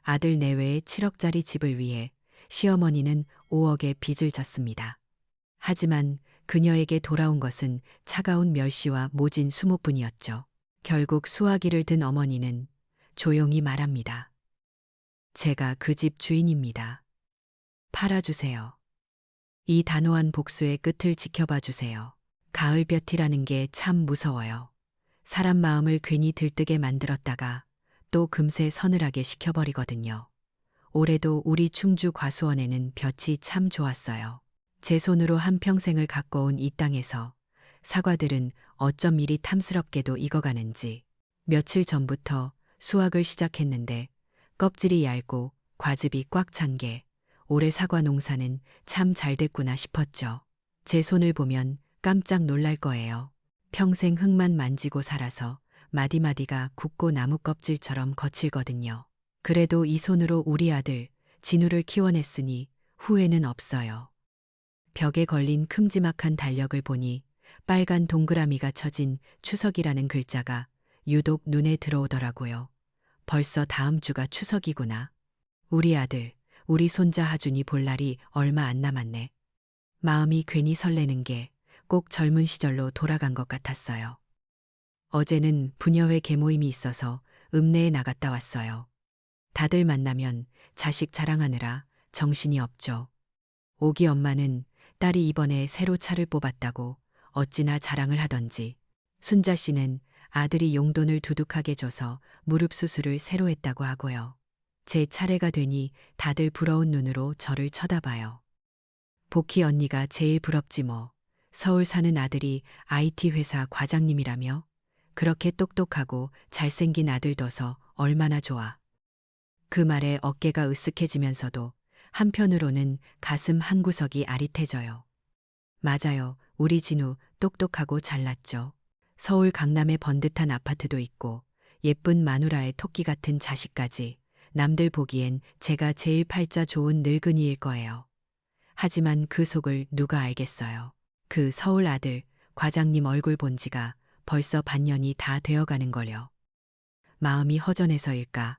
아들 내외의 7억짜리 집을 위해 시어머니는 5억의 빚을 졌습니다. 하지만 그녀에게 돌아온 것은 차가운 멸시와 모진 수모뿐이었죠. 결국 수화기를 든 어머니는 조용히 말합니다. 제가 그 집 주인입니다. 팔아주세요. 이 단호한 복수의 끝을 지켜봐 주세요. 가을볕이라는 게 참 무서워요. 사람 마음을 괜히 들뜨게 만들었다가 또 금세 서늘하게 식혀버리거든요. 올해도 우리 충주 과수원에는 볕이 참 좋았어요. 제 손으로 한평생을 가꿔온 이 땅에서 사과들은 어쩜 이리 탐스럽게도 익어가는지. 며칠 전부터 수확을 시작했는데 껍질이 얇고 과즙이 꽉 찬 게 올해 사과 농사는 참 잘 됐구나 싶었죠. 제 손을 보면 깜짝 놀랄 거예요. 평생 흙만 만지고 살아서 마디마디가 굳고 나무 껍질처럼 거칠거든요. 그래도 이 손으로 우리 아들 진우를 키워냈으니 후회는 없어요. 벽에 걸린 큼지막한 달력을 보니 빨간 동그라미가 쳐진 추석이라는 글자가 유독 눈에 들어오더라고요. 벌써 다음 주가 추석이구나. 우리 아들, 우리 손자 하준이 볼 날이 얼마 안 남았네. 마음이 괜히 설레는 게 꼭 젊은 시절로 돌아간 것 같았어요. 어제는 부녀회 개모임이 있어서 읍내에 나갔다 왔어요. 다들 만나면 자식 자랑하느라 정신이 없죠. 오기 엄마는 딸이 이번에 새로 차를 뽑았다고 어찌나 자랑을 하던지, 순자 씨는 아들이 용돈을 두둑하게 줘서 무릎 수술을 새로 했다고 하고요. 제 차례가 되니 다들 부러운 눈으로 저를 쳐다봐요. 복희 언니가 제일 부럽지 뭐. 서울 사는 아들이 IT 회사 과장님이라며? 그렇게 똑똑하고 잘생긴 아들 둬서 얼마나 좋아. 그 말에 어깨가 으쓱해지면서도 한편으로는 가슴 한구석이 아릿해져요. 맞아요. 우리 진우 똑똑하고 잘났죠. 서울 강남에 번듯한 아파트도 있고 예쁜 마누라의 토끼 같은 자식까지. 남들 보기엔 제가 제일 팔자 좋은 늙은이일 거예요. 하지만 그 속을 누가 알겠어요. 그 서울 아들 과장님 얼굴 본 지가 벌써 반년이 다 되어가는 걸요. 마음이 허전해서일까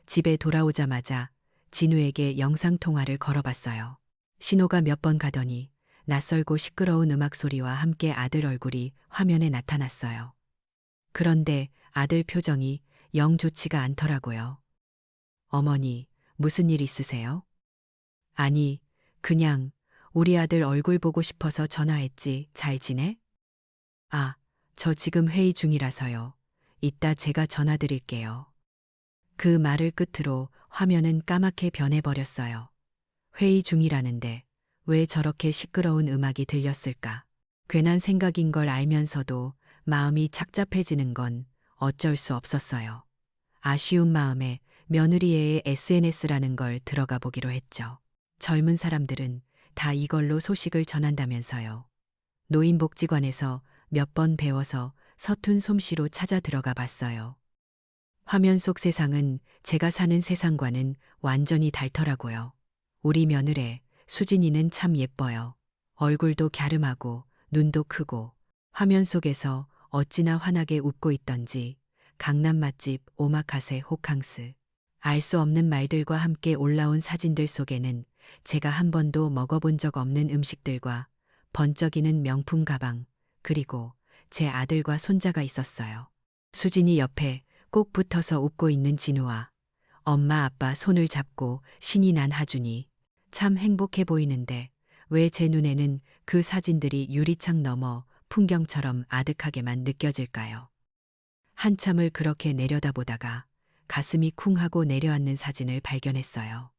집에 돌아오자마자 진우에게 영상통화를 걸어봤어요. 신호가 몇 번 가더니 낯설고 시끄러운 음악 소리와 함께 아들 얼굴이 화면에 나타났어요. 그런데 아들 표정이 영 좋지가 않더라고요. 어머니, 무슨 일 있으세요? 아니, 그냥 우리 아들 얼굴 보고 싶어서 전화했지. 잘 지내? 아, 저 지금 회의 중이라서요. 이따 제가 전화 드릴게요. 그 말을 끝으로 화면은 까맣게 변해버렸어요. 회의 중이라는데 왜 저렇게 시끄러운 음악이 들렸을까? 괜한 생각인 걸 알면서도 마음이 착잡해지는 건 어쩔 수 없었어요. 아쉬운 마음에 며느리의 SNS라는 걸 들어가 보기로 했죠. 젊은 사람들은 다 이걸로 소식을 전한다면서요. 노인복지관에서 몇 번 배워서 서툰 솜씨로 찾아 들어가 봤어요. 화면 속 세상은 제가 사는 세상과는 완전히 다르더라고요. 우리 며느리 수진이는 참 예뻐요. 얼굴도 갸름하고 눈도 크고 화면 속에서 어찌나 환하게 웃고 있던지 강남 맛집 오마카세 호캉스. 알 수 없는 말들과 함께 올라온 사진들 속에는 제가 한 번도 먹어본 적 없는 음식들과 번쩍이는 명품 가방, 그리고 제 아들과 손자가 있었어요. 수진이 옆에 꼭 붙어서 웃고 있는 진우와 엄마 아빠 손을 잡고 신이 난 하준이. 참 행복해 보이는데 왜 제 눈에는 그 사진들이 유리창 너머 풍경처럼 아득하게만 느껴질까요? 한참을 그렇게 내려다보다가 가슴이 쿵 하고 내려앉는 사진을 발견했어요.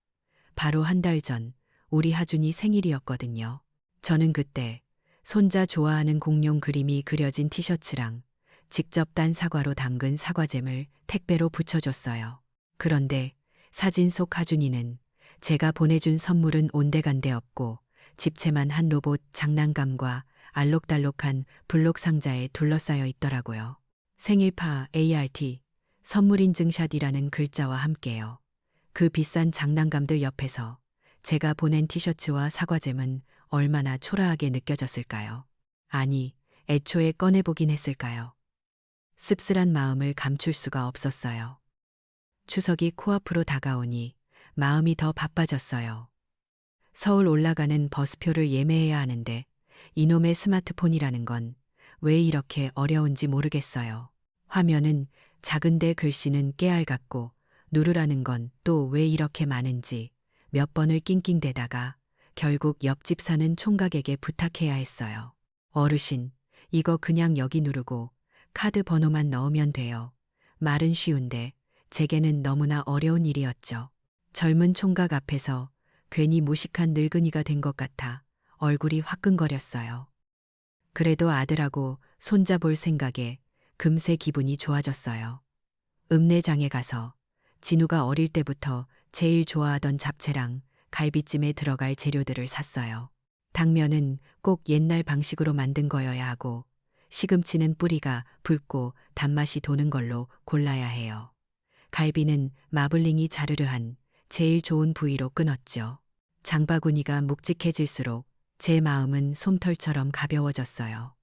바로 한 달 전 우리 하준이 생일이었거든요. 저는 그때 손자 좋아하는 공룡 그림이 그려진 티셔츠랑 직접 딴 사과로 담근 사과잼을 택배로 붙여줬어요. 그런데 사진 속 하준이는 제가 보내준 선물은 온데간데 없고 집채만 한 로봇 장난감과 알록달록한 블록 상자에 둘러싸여 있더라고요. 생일파 ART, 선물 인증샷이라는 글자와 함께요. 그 비싼 장난감들 옆에서 제가 보낸 티셔츠와 사과잼은 얼마나 초라하게 느껴졌을까요? 아니, 애초에 꺼내보긴 했을까요? 씁쓸한 마음을 감출 수가 없었어요. 추석이 코앞으로 다가오니 마음이 더 바빠졌어요. 서울 올라가는 버스표를 예매해야 하는데 이놈의 스마트폰이라는 건 왜 이렇게 어려운지 모르겠어요. 화면은 작은데 글씨는 깨알 같고 누르라는 건 또 왜 이렇게 많은지 몇 번을 낑낑대다가 결국 옆집 사는 총각에게 부탁해야 했어요. 어르신, 이거 그냥 여기 누르고 카드 번호만 넣으면 돼요. 말은 쉬운데 제게는 너무나 어려운 일이었죠. 젊은 총각 앞에서 괜히 무식한 늙은이가 된 것 같아 얼굴이 화끈거렸어요. 그래도 아들하고 손자 볼 생각에 금세 기분이 좋아졌어요. 읍내장에 가서 진우가 어릴 때부터 제일 좋아하던 잡채랑 갈비찜에 들어갈 재료들을 샀어요. 당면은 꼭 옛날 방식으로 만든 거여야 하고 시금치는 뿌리가 붉고 단맛이 도는 걸로 골라야 해요. 갈비는 마블링이 자르르한 제일 좋은 부위로 끊었죠. 장바구니가 묵직해질수록 제 마음은 솜털처럼 가벼워졌어요.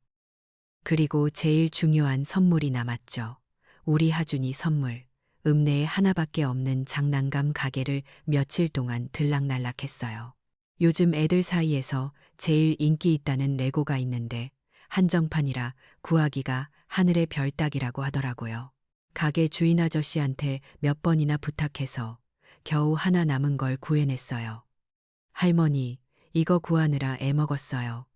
그리고 제일 중요한 선물이 남았죠. 우리 하준이 선물. 읍내에 하나밖에 없는 장난감 가게를 며칠 동안 들락날락했어요. 요즘 애들 사이에서 제일 인기 있다는 레고가 있는데 한정판이라 구하기가 하늘의 별 따기라고 하더라고요. 가게 주인 아저씨한테 몇 번이나 부탁해서 겨우 하나 남은 걸 구해냈어요. 할머니, 이거 구하느라 애먹었어요.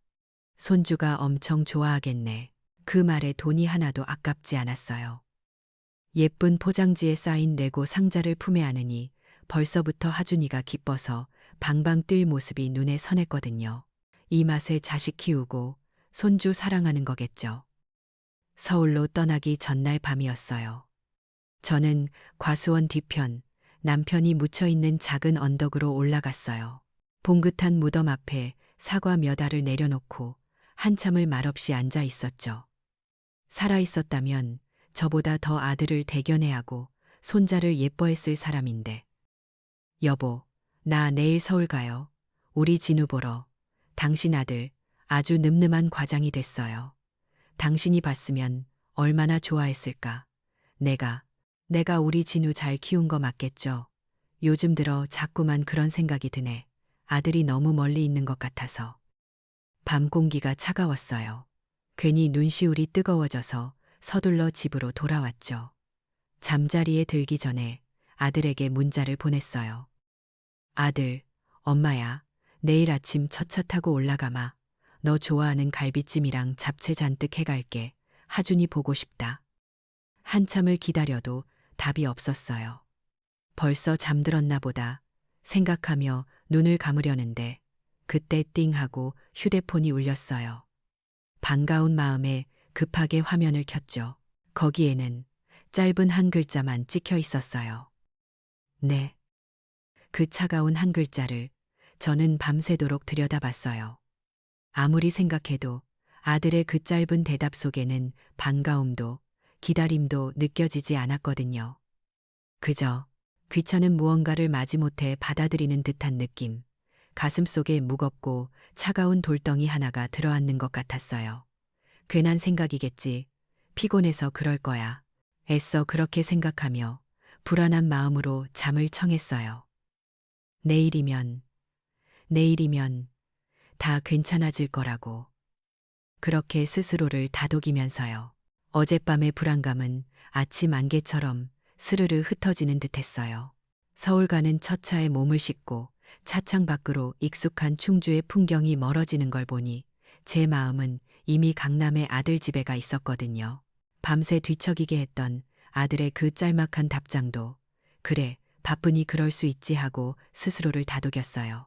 손주가 엄청 좋아하겠네. 그 말에 돈이 하나도 아깝지 않았어요. 예쁜 포장지에 쌓인 레고 상자를 품에 안으니 벌써부터 하준이가 기뻐서 방방 뛸 모습이 눈에 선했거든요. 이 맛에 자식 키우고 손주 사랑하는 거겠죠. 서울로 떠나기 전날 밤이었어요. 저는 과수원 뒤편 남편이 묻혀있는 작은 언덕으로 올라갔어요. 봉긋한 무덤 앞에 사과 몇 알을 내려놓고 한참을 말없이 앉아 있었죠. 살아있었다면 저보다 더 아들을 대견해하고 손자를 예뻐했을 사람인데. 여보, 나 내일 서울 가요. 우리 진우 보러. 당신 아들 아주 늠름한 과장이 됐어요. 당신이 봤으면 얼마나 좋아했을까. 내가 우리 진우 잘 키운 거 맞겠죠. 요즘 들어 자꾸만 그런 생각이 드네. 아들이 너무 멀리 있는 것 같아서. 밤 공기가 차가웠어요. 괜히 눈시울이 뜨거워져서 서둘러 집으로 돌아왔죠. 잠자리에 들기 전에 아들에게 문자를 보냈어요. 아들, 엄마야, 내일 아침 첫 차 타고 올라가마. 너 좋아하는 갈비찜이랑 잡채 잔뜩 해갈게. 하준이 보고 싶다. 한참을 기다려도 답이 없었어요. 벌써 잠들었나 보다 생각하며 눈을 감으려는데 그때 띵 하고 휴대폰이 울렸어요. 반가운 마음에 급하게 화면을 켰죠. 거기에는 짧은 한 글자만 찍혀 있었어요. 네. 그 차가운 한 글자를 저는 밤새도록 들여다봤어요. 아무리 생각해도 아들의 그 짧은 대답 속에는 반가움도 기다림도 느껴지지 않았거든요. 그저 귀찮은 무언가를 마지못해 받아들이는 듯한 느낌, 가슴속에 무겁고 차가운 돌덩이 하나가 들어앉는 것 같았어요. 괜한 생각이겠지. 피곤해서 그럴 거야. 애써 그렇게 생각하며 불안한 마음으로 잠을 청했어요. 내일이면 다 괜찮아질 거라고. 그렇게 스스로를 다독이면서요. 어젯밤의 불안감은 아침 안개처럼 스르르 흩어지는 듯했어요. 서울 가는 첫 차에 몸을 싣고 차창 밖으로 익숙한 충주의 풍경이 멀어지는 걸 보니 제 마음은 이미 강남의 아들 집에 가 있었거든요. 밤새 뒤척이게 했던 아들의 그 짤막한 답장도 그래, 바쁘니 그럴 수 있지 하고 스스로를 다독였어요.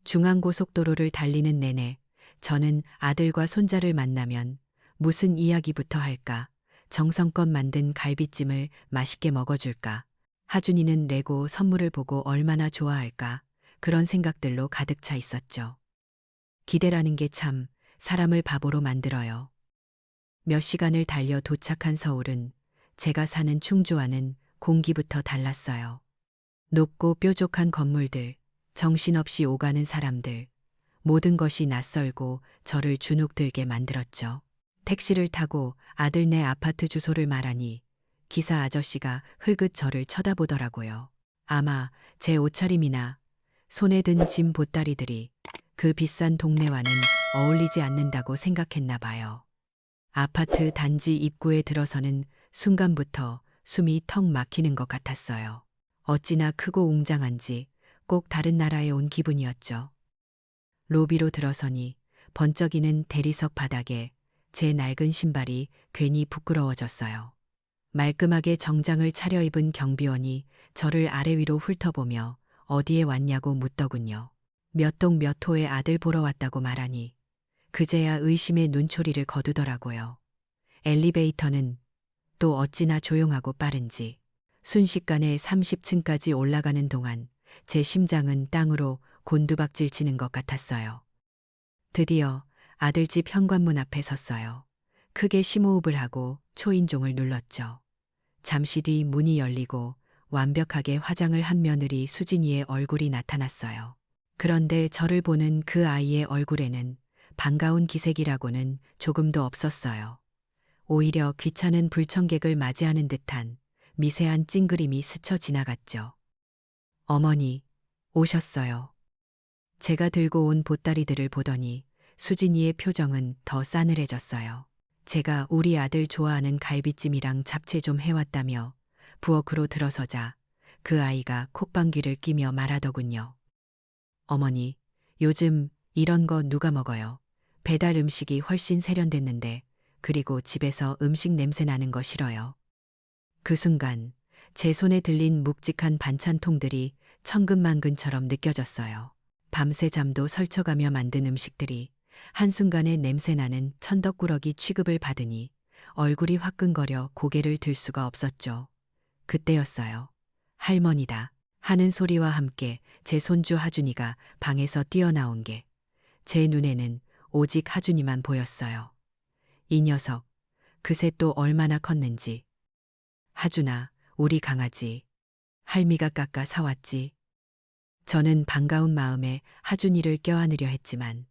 중앙고속도로를 달리는 내내 저는 아들과 손자를 만나면 무슨 이야기부터 할까? 정성껏 만든 갈비찜을 맛있게 먹어줄까? 하준이는 레고 선물을 보고 얼마나 좋아할까? 그런 생각들로 가득 차 있었죠. 기대라는 게 참 사람을 바보로 만들어요. 몇 시간을 달려 도착한 서울은 제가 사는 충주와는 공기부터 달랐어요. 높고 뾰족한 건물들, 정신없이 오가는 사람들, 모든 것이 낯설고 저를 주눅들게 만들었죠. 택시를 타고 아들네 아파트 주소를 말하니 기사 아저씨가 흘끗 저를 쳐다보더라고요. 아마 제 옷차림이나 손에 든 짐 보따리들이 그 비싼 동네와는 어울리지 않는다고 생각했나 봐요. 아파트 단지 입구에 들어서는 순간부터 숨이 턱 막히는 것 같았어요. 어찌나 크고 웅장한지 꼭 다른 나라에 온 기분이었죠. 로비로 들어서니 번쩍이는 대리석 바닥에 제 낡은 신발이 괜히 부끄러워졌어요. 말끔하게 정장을 차려입은 경비원이 저를 아래 위로 훑어보며 어디에 왔냐고 묻더군요. 몇 동 몇 호의 아들 보러 왔다고 말하니 그제야 의심의 눈초리를 거두더라고요. 엘리베이터는 또 어찌나 조용하고 빠른지 순식간에 30층까지 올라가는 동안 제 심장은 땅으로 곤두박질 치는 것 같았어요. 드디어 아들집 현관문 앞에 섰어요. 크게 심호흡을 하고 초인종을 눌렀죠. 잠시 뒤 문이 열리고 완벽하게 화장을 한 며느리 수진이의 얼굴이 나타났어요. 그런데 저를 보는 그 아이의 얼굴에는 반가운 기색이라고는 조금도 없었어요. 오히려 귀찮은 불청객을 맞이하는 듯한 미세한 찡그림이 스쳐 지나갔죠. 어머니, 오셨어요. 제가 들고 온 보따리들을 보더니 수진이의 표정은 더 싸늘해졌어요. 제가 우리 아들 좋아하는 갈비찜이랑 잡채 좀 해왔다며 부엌으로 들어서자 그 아이가 콧방귀를 끼며 말하더군요. 어머니, 요즘 이런 거 누가 먹어요? 배달 음식이 훨씬 세련됐는데, 그리고 집에서 음식 냄새 나는 거 싫어요. 그 순간 제 손에 들린 묵직한 반찬통들이 천근만근처럼 느껴졌어요. 밤새 잠도 설쳐가며 만든 음식들이 한순간에 냄새나는 천덕꾸러기 취급을 받으니 얼굴이 화끈거려 고개를 들 수가 없었죠. 그때였어요. 할머니다 하는 소리와 함께 제 손주 하준이가 방에서 뛰어나온 게 제 눈에는 오직 하준이만 보였어요. 이 녀석, 그새 또 얼마나 컸는지. 하준아, 우리 강아지. 할미가 깎아 사왔지. 저는 반가운 마음에 하준이를 껴안으려 했지만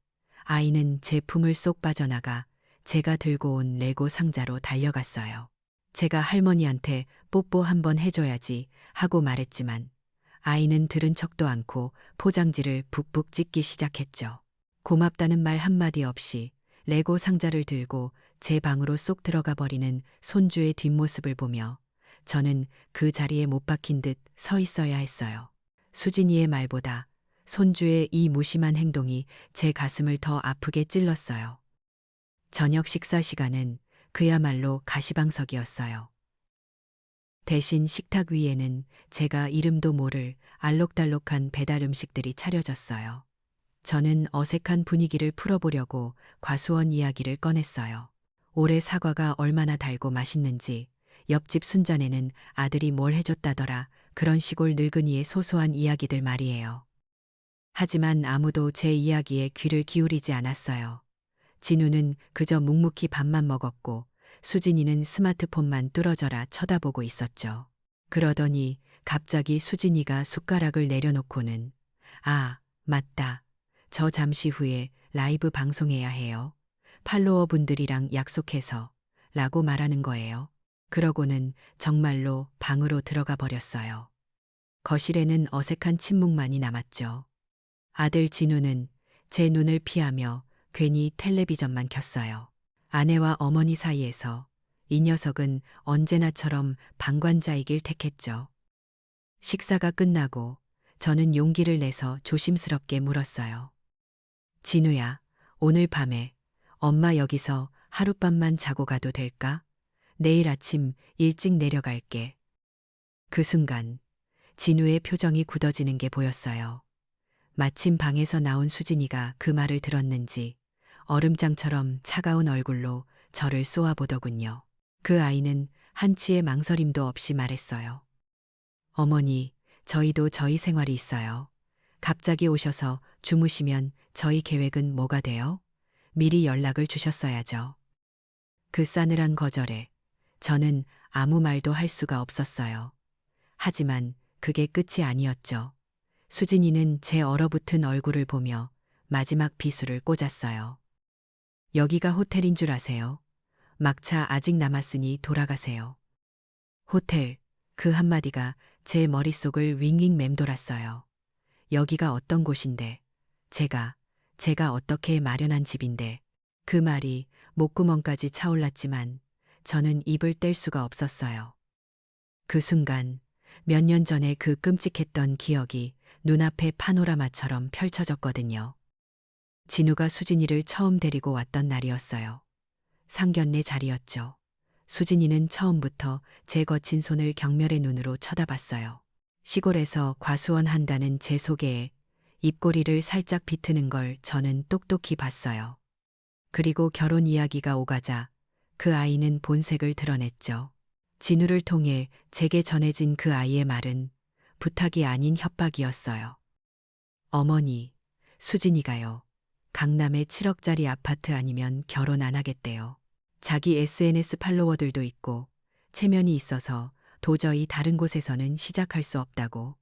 아이는 제 품을 쏙 빠져나가 제가 들고 온 레고 상자로 달려갔어요. 제가 할머니한테 뽀뽀 한번 해줘야지 하고 말했지만 아이는 들은 척도 않고 포장지를 북북 찢기 시작했죠. 고맙다는 말 한마디 없이 레고 상자를 들고 제 방으로 쏙 들어가 버리는 손주의 뒷모습을 보며 저는 그 자리에 못 박힌 듯 서 있어야 했어요. 수진이의 말보다 손주의 이 무심한 행동이 제 가슴을 더 아프게 찔렀어요. 저녁 식사 시간은 그야말로 가시방석이었어요. 대신 식탁 위에는 제가 이름도 모를 알록달록한 배달 음식들이 차려졌어요. 저는 어색한 분위기를 풀어보려고 과수원 이야기를 꺼냈어요. 올해 사과가 얼마나 달고 맛있는지, 옆집 순자네는 아들이 뭘 해줬다더라, 그런 시골 늙은이의 소소한 이야기들 말이에요. 하지만 아무도 제 이야기에 귀를 기울이지 않았어요. 진우는 그저 묵묵히 밥만 먹었고 수진이는 스마트폰만 뚫어져라 쳐다보고 있었죠. 그러더니 갑자기 수진이가 숟가락을 내려놓고는 아, 맞다. 저 잠시 후에 라이브 방송해야 해요. 팔로워 분들이랑 약속해서 라고 말하는 거예요. 그러고는 정말로 방으로 들어가 버렸어요. 거실에는 어색한 침묵만이 남았죠. 아들 진우는 제 눈을 피하며 괜히 텔레비전만 켰어요. 아내와 어머니 사이에서 이 녀석은 언제나처럼 방관자이길 택했죠. 식사가 끝나고 저는 용기를 내서 조심스럽게 물었어요. 진우야, 오늘 밤에 엄마 여기서 하룻밤만 자고 가도 될까? 내일 아침 일찍 내려갈게. 그 순간 진우의 표정이 굳어지는 게 보였어요. 마침 방에서 나온 수진이가 그 말을 들었는지 얼음장처럼 차가운 얼굴로 저를 쏘아보더군요. 그 아이는 한치의 망설임도 없이 말했어요. 어머니, 저희도 저희 생활이 있어요. 갑자기 오셔서 주무시면 저희 계획은 뭐가 돼요? 미리 연락을 주셨어야죠. 그 싸늘한 거절에 저는 아무 말도 할 수가 없었어요. 하지만 그게 끝이 아니었죠. 수진이는 제 얼어붙은 얼굴을 보며 마지막 비수를 꽂았어요. 여기가 호텔인 줄 아세요? 막차 아직 남았으니 돌아가세요. 호텔, 그 한마디가 제 머릿속을 윙윙 맴돌았어요. 여기가 어떤 곳인데, 제가 어떻게 마련한 집인데, 그 말이 목구멍까지 차올랐지만 저는 입을 뗄 수가 없었어요. 그 순간 몇 년 전에 그 끔찍했던 기억이 눈앞에 파노라마처럼 펼쳐졌거든요. 진우가 수진이를 처음 데리고 왔던 날이었어요. 상견례 자리였죠. 수진이는 처음부터 제 거친 손을 경멸의 눈으로 쳐다봤어요. 시골에서 과수원 한다는 제 소개에 입꼬리를 살짝 비트는 걸 저는 똑똑히 봤어요. 그리고 결혼 이야기가 오가자 그 아이는 본색을 드러냈죠. 진우를 통해 제게 전해진 그 아이의 말은 부탁이 아닌 협박이었어요. 어머니, 수진이가요. 강남에 7억짜리 아파트 아니면 결혼 안 하겠대요. 자기 SNS 팔로워들도 있고 체면이 있어서 도저히 다른 곳에서는 시작할 수 없다고.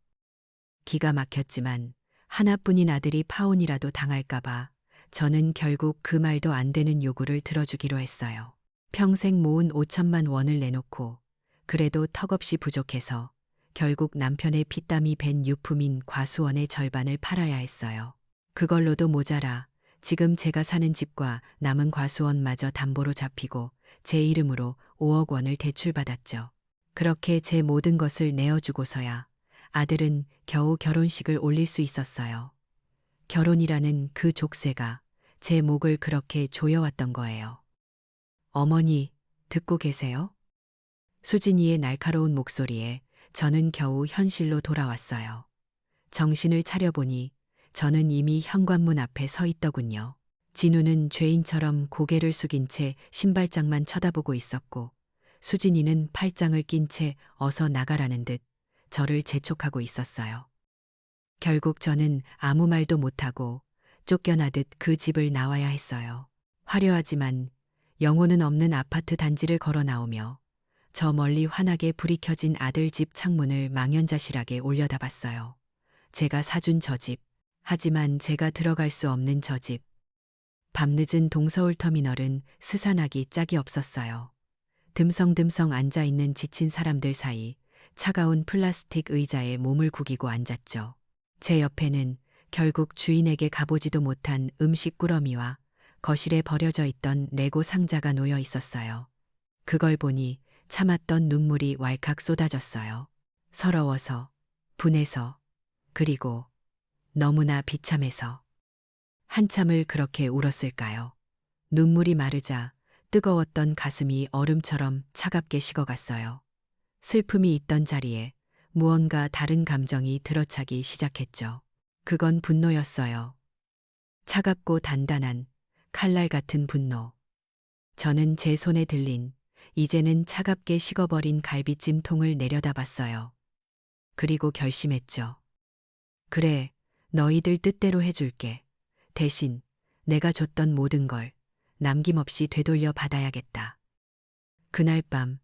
기가 막혔지만 하나뿐인 아들이 파혼이라도 당할까봐 저는 결국 그 말도 안 되는 요구를 들어주기로 했어요. 평생 모은 5천만 원을 내놓고 그래도 턱없이 부족해서 결국 남편의 피땀이 밴 유품인 과수원의 절반을 팔아야 했어요. 그걸로도 모자라 지금 제가 사는 집과 남은 과수원마저 담보로 잡히고 제 이름으로 5억 원을 대출받았죠. 그렇게 제 모든 것을 내어주고서야 아들은 겨우 결혼식을 올릴 수 있었어요. 결혼이라는 그 족쇄가 제 목을 그렇게 조여왔던 거예요. 어머니, 듣고 계세요? 수진이의 날카로운 목소리에 저는 겨우 현실로 돌아왔어요. 정신을 차려보니 저는 이미 현관문 앞에 서 있더군요. 진우는 죄인처럼 고개를 숙인 채 신발장만 쳐다보고 있었고 수진이는 팔짱을 낀 채 어서 나가라는 듯 저를 재촉하고 있었어요. 결국 저는 아무 말도 못하고 쫓겨나듯 그 집을 나와야 했어요. 화려하지만 영혼은 없는 아파트 단지를 걸어 나오며 저 멀리 환하게 불이 켜진 아들 집 창문을 망연자실하게 올려다봤어요. 제가 사준 저 집, 하지만 제가 들어갈 수 없는 저 집. 밤늦은 동서울 터미널은 스산하기 짝이 없었어요. 듬성듬성 앉아있는 지친 사람들 사이 차가운 플라스틱 의자에 몸을 구기고 앉았죠. 제 옆에는 결국 주인에게 가보지도 못한 음식 꾸러미와 거실에 버려져 있던 레고 상자가 놓여 있었어요. 그걸 보니 참았던 눈물이 왈칵 쏟아졌어요. 서러워서, 분해서, 그리고 너무나 비참해서. 한참을 그렇게 울었을까요? 눈물이 마르자 뜨거웠던 가슴이 얼음처럼 차갑게 식어갔어요. 슬픔이 있던 자리에 무언가 다른 감정이 들어차기 시작했죠. 그건 분노였어요. 차갑고 단단한 칼날 같은 분노. 저는 제 손에 들린 이제는 차갑게 식어버린 갈비찜통을 내려다봤어요. 그리고 결심했죠. 그래, 너희들 뜻대로 해줄게. 대신 내가 줬던 모든 걸 남김없이 되돌려 받아야겠다. 그날 밤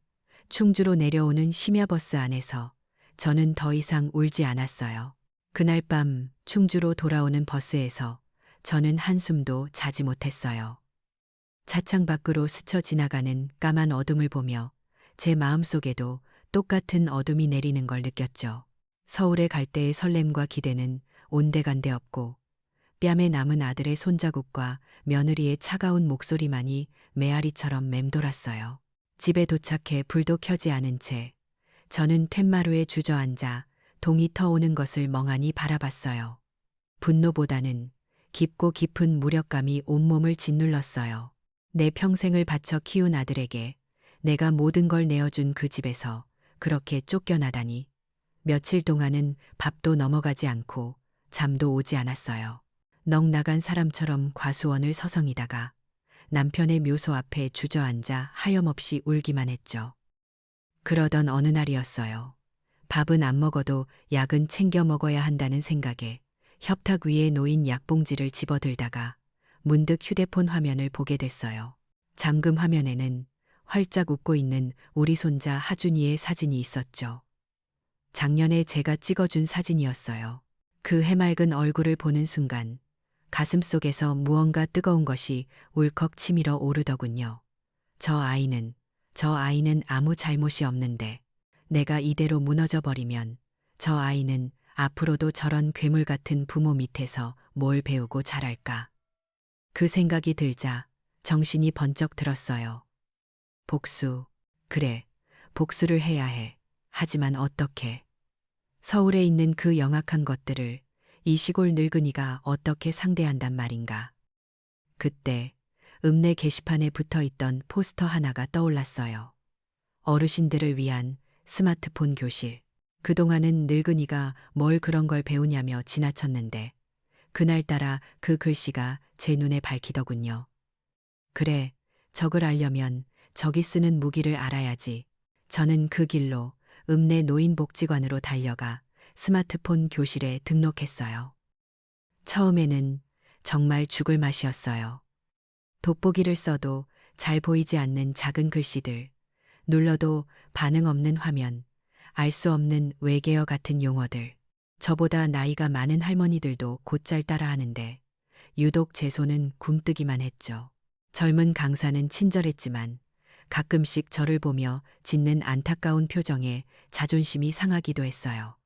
충주로 내려오는 심야버스 안에서 저는 더 이상 울지 않았어요. 그날 밤 충주로 돌아오는 버스에서 저는 한숨도 자지 못했어요. 차창 밖으로 스쳐 지나가는 까만 어둠을 보며 제 마음속에도 똑같은 어둠이 내리는 걸 느꼈죠. 서울에 갈 때의 설렘과 기대는 온데간데 없고 뺨에 남은 아들의 손자국과 며느리의 차가운 목소리만이 메아리처럼 맴돌았어요. 집에 도착해 불도 켜지 않은 채 저는 툇마루에 주저앉아 동이 터오는 것을 멍하니 바라봤어요. 분노보다는 깊고 깊은 무력감이 온몸을 짓눌렀어요. 내 평생을 바쳐 키운 아들에게 내가 모든 걸 내어준 그 집에서 그렇게 쫓겨나다니. 며칠 동안은 밥도 넘어가지 않고 잠도 오지 않았어요. 넋 나간 사람처럼 과수원을 서성이다가 남편의 묘소 앞에 주저앉아 하염없이 울기만 했죠. 그러던 어느 날이었어요. 밥은 안 먹어도 약은 챙겨 먹어야 한다는 생각에 협탁 위에 놓인 약봉지를 집어들다가 문득 휴대폰 화면을 보게 됐어요. 잠금 화면에는 활짝 웃고 있는 우리 손자 하준이의 사진이 있었죠. 작년에 제가 찍어준 사진이었어요. 그 해맑은 얼굴을 보는 순간 가슴속에서 무언가 뜨거운 것이 울컥 치밀어 오르더군요. 저 아이는 아무 잘못이 없는데 내가 이대로 무너져 버리면 저 아이는 앞으로도 저런 괴물 같은 부모 밑에서 뭘 배우고 자랄까. 그 생각이 들자 정신이 번쩍 들었어요. 복수. 그래, 복수를 해야 해. 하지만 어떻게? 서울에 있는 그 영악한 것들을 이 시골 늙은이가 어떻게 상대한단 말인가. 그때 읍내 게시판에 붙어 있던 포스터 하나가 떠올랐어요. 어르신들을 위한 스마트폰 교실. 그동안은 늙은이가 뭘 그런 걸 배우냐며 지나쳤는데 그날따라 그 글씨가 제 눈에 밝히더군요. 그래, 적을 알려면 적이 쓰는 무기를 알아야지. 저는 그 길로 읍내 노인복지관으로 달려가 스마트폰 교실에 등록했어요. 처음에는 정말 죽을 맛이었어요. 돋보기를 써도 잘 보이지 않는 작은 글씨들, 눌러도 반응 없는 화면, 알 수 없는 외계어 같은 용어들. 저보다 나이가 많은 할머니들도 곧잘 따라하는데 유독 제 손은 굼뜨기만 했죠. 젊은 강사는 친절했지만 가끔씩 저를 보며 짓는 안타까운 표정에 자존심이 상하기도 했어요.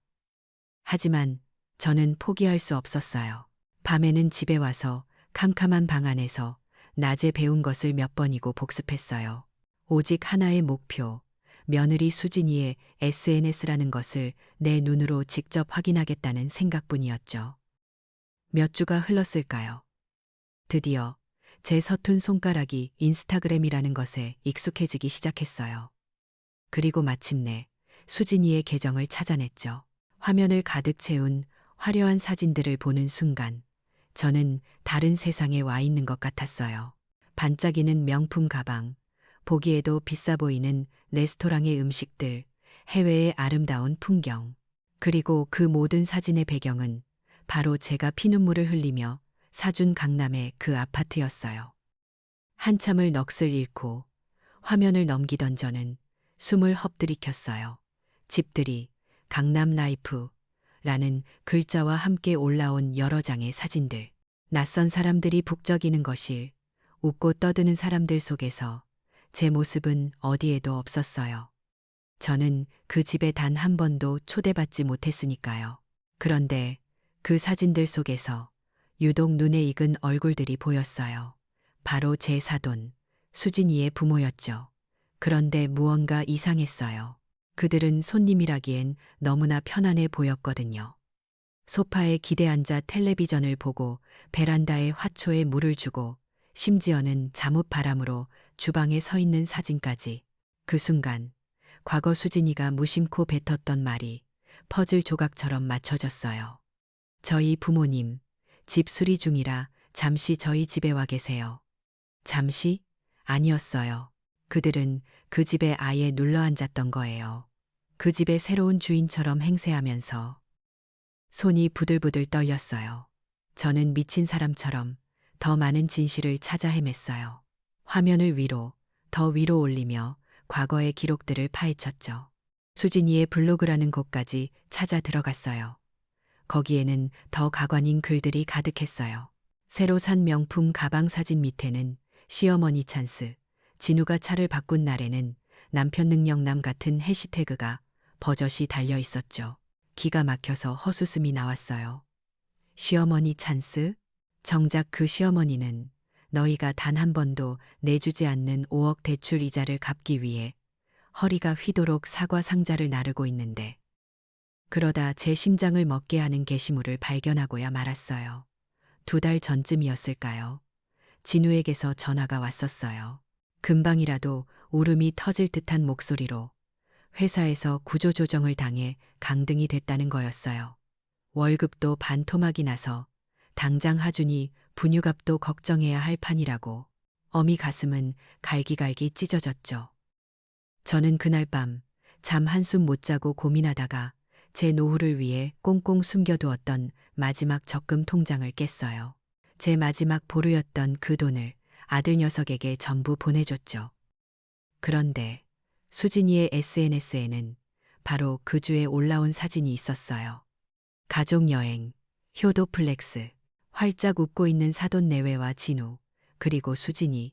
하지만 저는 포기할 수 없었어요. 밤에는 집에 와서 캄캄한 방 안에서 낮에 배운 것을 몇 번이고 복습했어요. 오직 하나의 목표, 며느리 수진이의 SNS라는 것을 내 눈으로 직접 확인하겠다는 생각뿐이었죠. 몇 주가 흘렀을까요? 드디어 제 서툰 손가락이 인스타그램이라는 것에 익숙해지기 시작했어요. 그리고 마침내 수진이의 계정을 찾아냈죠. 화면을 가득 채운 화려한 사진들을 보는 순간 저는 다른 세상에 와 있는 것 같았어요. 반짝이는 명품 가방, 보기에도 비싸 보이는 레스토랑의 음식들, 해외의 아름다운 풍경. 그리고 그 모든 사진의 배경은 바로 제가 피눈물을 흘리며 사준 강남의 그 아파트였어요. 한참을 넋을 잃고 화면을 넘기던 저는 숨을 헛들이켰어요. 집들이 강남 라이프라는 글자와 함께 올라온 여러 장의 사진들. 낯선 사람들이 북적이는 거실, 웃고 떠드는 사람들 속에서 제 모습은 어디에도 없었어요. 저는 그 집에 단 한 번도 초대받지 못했으니까요. 그런데 그 사진들 속에서 유독 눈에 익은 얼굴들이 보였어요. 바로 제 사돈, 수진이의 부모였죠. 그런데 무언가 이상했어요. 그들은 손님이라기엔 너무나 편안해 보였거든요. 소파에 기대 앉아 텔레비전을 보고 베란다에 화초에 물을 주고 심지어는 잠옷 바람으로 주방에 서 있는 사진까지. 그 순간 과거 수진이가 무심코 뱉었던 말이 퍼즐 조각처럼 맞춰졌어요. 저희 부모님, 집 수리 중이라 잠시 저희 집에 와 계세요. 잠시? 아니었어요. 그들은 그 집에 아예 눌러 앉았던 거예요. 그 집의 새로운 주인처럼 행세하면서 손이 부들부들 떨렸어요. 저는 미친 사람처럼 더 많은 진실을 찾아 헤맸어요. 화면을 위로, 더 위로 올리며 과거의 기록들을 파헤쳤죠. 수진이의 블로그라는 곳까지 찾아 들어갔어요. 거기에는 더 가관인 글들이 가득했어요. 새로 산 명품 가방 사진 밑에는 시어머니 찬스, 진우가 차를 바꾼 날에는 남편 능력남 같은 해시태그가 버젓이 달려 있었죠. 기가 막혀서 헛웃음이 나왔어요. 시어머니 찬스? 정작 그 시어머니는 너희가 단 한 번도 내주지 않는 5억 대출 이자를 갚기 위해 허리가 휘도록 사과 상자를 나르고 있는데 그러다 제 심장을 먹게 하는 게시물을 발견하고야 말았어요. 2달 전쯤이었을까요? 진우에게서 전화가 왔었어요. 금방이라도 울음이 터질 듯한 목소리로 회사에서 구조조정을 당해 강등이 됐다는 거였어요. 월급도 반토막이 나서 당장 하준이 분유값도 걱정해야 할 판이라고. 어미 가슴은 갈기갈기 찢어졌죠. 저는 그날 밤 잠 한숨 못 자고 고민하다가 제 노후를 위해 꽁꽁 숨겨두었던 마지막 적금 통장을 깼어요. 제 마지막 보루였던 그 돈을 아들 녀석에게 전부 보내줬죠. 그런데 수진이의 SNS에는 바로 그 주에 올라온 사진이 있었어요. 가족여행, 효도 플렉스, 활짝 웃고 있는 사돈 내외와 진우, 그리고 수진이,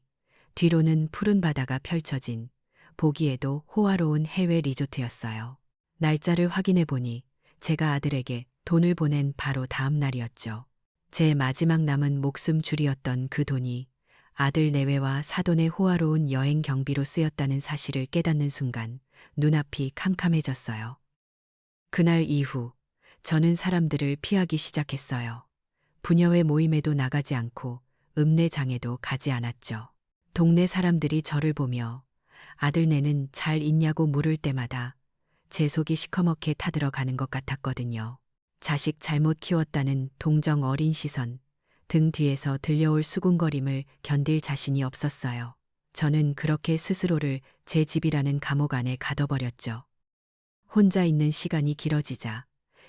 뒤로는 푸른 바다가 펼쳐진 보기에도 호화로운 해외 리조트였어요. 날짜를 확인해 보니 제가 아들에게 돈을 보낸 바로 다음 날이었죠. 제 마지막 남은 목숨 줄이었던 그 돈이 아들 내외와 사돈의 호화로운 여행 경비로 쓰였다는 사실을 깨닫는 순간 눈앞이 캄캄해졌어요. 그날 이후 저는 사람들을 피하기 시작했어요. 부녀회 모임에도 나가지 않고 읍내장에도 가지 않았죠. 동네 사람들이 저를 보며 아들네는 잘 있냐고 물을 때마다 제 속이 시커멓게 타들어가는 것 같았거든요. 자식 잘못 키웠다는 동정 어린 시선, 등 뒤에서 들려올 수군거림을 견딜 자신이 없었어요. 저는 그렇게 스스로를 제 집이라는 감옥 안에 가둬버렸죠. 혼자 있는 시간이 길어지자